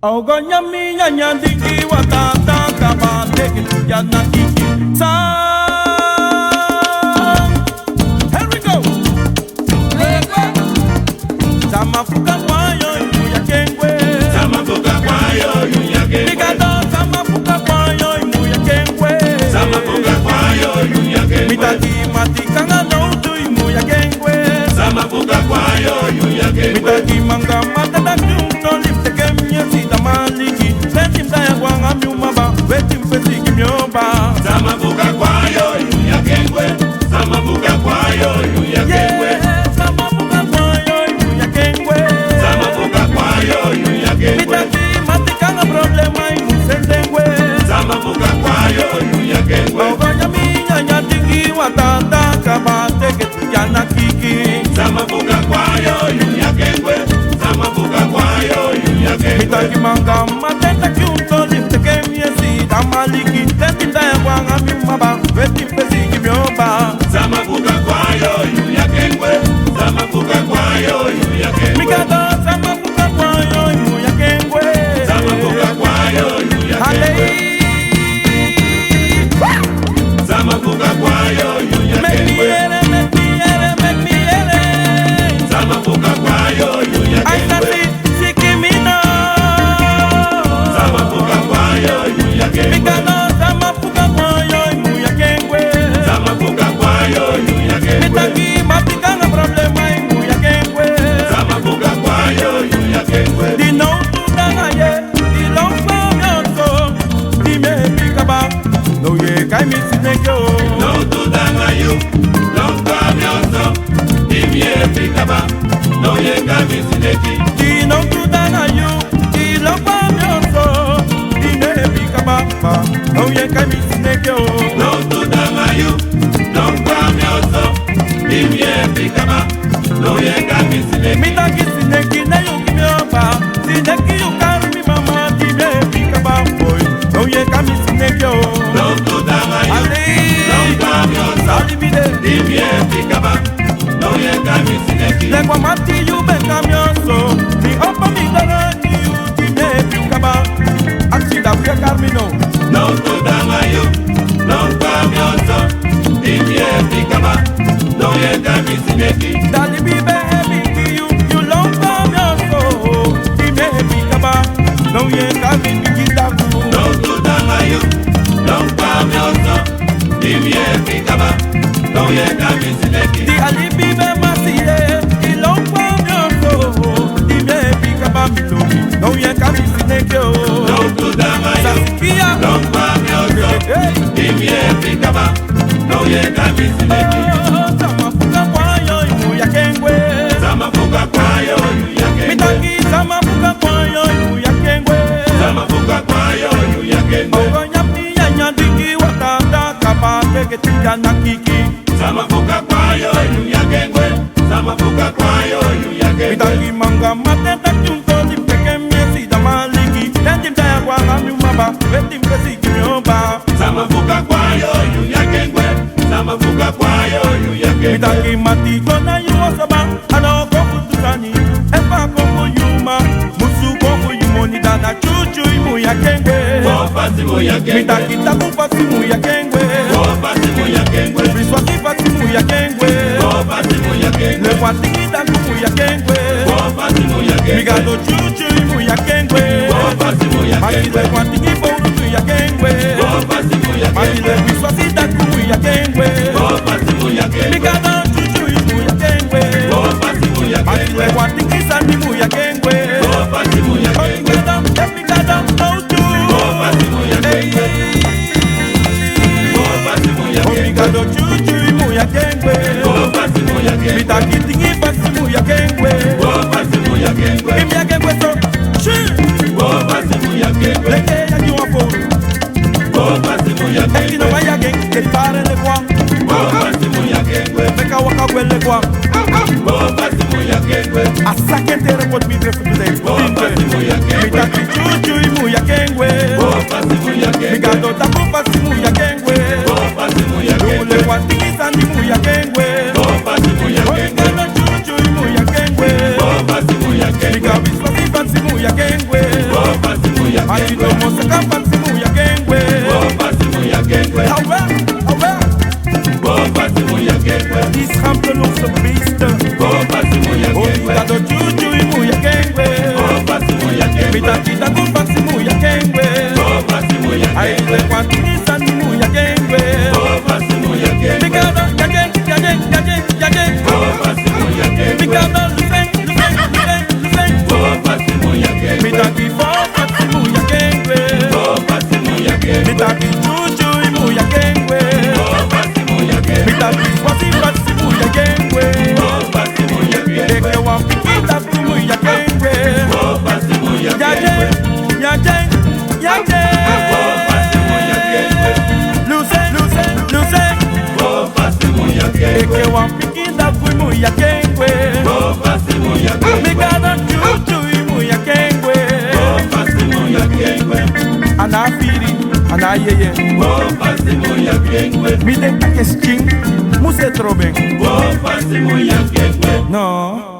Ogonyami nyanyandiki watata kabate kiyanakiki sang. Here we go. Zamafuka kwayo imuya kengwe. Zamafuka kwayo imuya kengwe. Mikado zamafuka kwayo imuya kengwe. Zamafuka kwayo imuya kengwe. Mitaki matikanga noutu imuya kengwe. Zamafuka kwayo imuya kengwe. Mitaki manga matata kunto lifte kemye sita maliki. Betim daya wanga miumaba. Betim pesiki myoba. Zamafuka kwayo imuya kengwe. Zamafuka kwayo imuya kengwe. Zamafuka kwayo imuya kengwe. Zamafuka kwayo imuya kengwe. Mitaki matikanga problema imusendengwe. Zamafuka kwayo imuya kengwe. Ogonyami nyanyandiki watata kabate kiyanakiki. Zamafuka kwayo imuya kengwe. Zamafuka kwayo imuya kengwe. Mitaki manga mateta kiunto lifte kemye sita maliki. Betim daya wanga miumaba. Betim pesiki myoba. Zamafuka kwayo imuya kengwe. Zamafuka kwayo imuya kengwe. Mikado zamafuka kwayo imuya kengwe. Zamafuka kwayo imuya Hale. kengwe. Zamafuka kwayo imuya Make me kengwe. ere, make me ere, make me ere. Zamafuka kwayo imuya I can kengwe. see, siki mino. Zamafuka kwayo imuya kengwe. Mikado zamafuka kwayo imuya kengwe. Zamafuka kwayo imuya kengwe. Mitaki matikanga problema imuya kengwe. Zamafuka kwayo imuya kengwe. Di no tudanga ye, di longpa myonso. Di me pikaba, no ye kai mi sinekyo. No tudanga you, don't come yourself. Dimye pikaba, no ye kami sineki. Di no tudanga you, di longpa myonso. Di me pikaba, no ye kai mi sinekyo. No tudanga you, don't come yourself. Dimye pikaba, no ye kami sineki. Mitaki sineki na yu kimyoba. Sineki yu karmi mama. Di me pikaba, boy. No ye kai mi sinekyo. No tudanga you, Ali, don't come yourself. Ali bide. Dimye pikaba, no ye kami sineki. Lekwa mati yu benga myonso. Ni opa mi dara ni yu di me pikaba. Aksida kuya karmino. No tudanga you, don't come yourself. Dimye pikaba, no ye kami sineki. Dali bibe hebi ki you long come your soul. Di me pikaba. No ye kami bikidaku. No tudanga you, don't come yourself. Dimye pikaba, no ye kami sineki. Di ali bibe masiye. Di long come your soul. Di me pikaba milomi. No ye kami sineke o. No tudanga you, Sakia. don't come yourself. Hey. Dimye pikaba, no ye kami sineki. Zamafuka kwayo imuya kengwe. Zamafuka kwayo imuya kengwe. Mitaki zamafuka kwayo imuya kengwe. Zamafuka kwayo imuya kengwe. Ogonyami nyanyandiki watata kabate kiyanakiki. Zamafuka kwayo imuya kengwe. Zamafuka kwayo imuya kengwe. Mitaki manga mateta junto lipeke miesi damaliki. Tendim daya wanga miumaba. Betim pesiki myoba. Zamafuka kwayo imuya kengwe. Zamafuka kwayo imuya kengwe. Mitaki matiko na yuosaba. Ano kofu tusani. Efa kofu yuma. Musu kofu yumoni dana chuchu imuya kengwe. Wofasi muya kengwe. Mitaki takufa simu ya kengwe. Wofasi muya kengwe. Biswaki simu ya kengwe. Wofasi muya kengwe. Le kwatiki takufu ya kengwe. Wofasi muya kengwe. Migado chuchu imu ya kengwe. Wofasi muya Maki kengwe. le kwatiki borutu ya kengwe. Wofasi muya Maki kengwe. le biswaki takufu ya kengwe. Wofasi muya kengwe. Migado chuchu imu ya kengwe. Wofasi muya Maki kengwe. le kwatiki sandimu ya kengwe. Wofasi muya kengwe. Migado outu. Wofasi muya kengwe. Wofasi muya kengwe. Migado chuchu imu ya kengwe. Wofasi muya kengwe. Mitaki tingi basimu ya kengwe. Wofasi muya kengwe. Imi ya kengwe so. Shi. Wofasi muya kengwe. Leke ya kiwa foru. Wofasi muya Eki no kengwe. vaya gen, que pare le kwa. Wofasi muya kengwe. Meka waka kwele kwa. Wofasi muya kengwe. Asake tere pot mi trefu today. Wofasi muya kengwe. Mitaki chuchu imu ya kengwe. Wofasi muya kengwe. Migado takupa simu ya kengwe. Wofasi muya Ule kengwe. kwa tingi sandimu ya kengwe. Wofasi muya kengwe. Migado chuchu imu ya kengwe. Wofasi muya kengwe. Migado biswa simu ya kengwe. Wofasi Matito mosaka pasimu ya kengwe. ya kengwe. Pasimu ya kengwe. Is hampeloos op beesten. Pasimu ya kengwe. Oda do juju imu ya kengwe. Pasimu ya kengwe. Mitakita go pasimu ya kengwe. Pasimu ya kengwe. Aile kwantunisa nimu ya kengwe. Pasimu ya kengwe. Mikado ya kengwe. Pasimu ya kengwe. Mikado luseng. Pasimu ya kengwe. Mitaki fo pasimu ya kengwe. Pasimu ya kengwe. Mitaki juju imu ya kengwe. Pasimu ya kengwe. Mitaki swasi pasimu ya kengwe. Pasimu ya kengwe. Eke wampikita simu ya kengwe. Pasimu ya kengwe. Yaje. Pasimu ya kengwe. Luse. Pasimu ya kengwe. Eke wampikita simu ya kengwe. Pasimu ya kengwe. Mikada juju imu ya kengwe. Pasimu ya kengwe. Anafiri, anayeye. Pasimu ya kengwe. Mide kakesking, muse troben. Pasimu ya kengwe. No.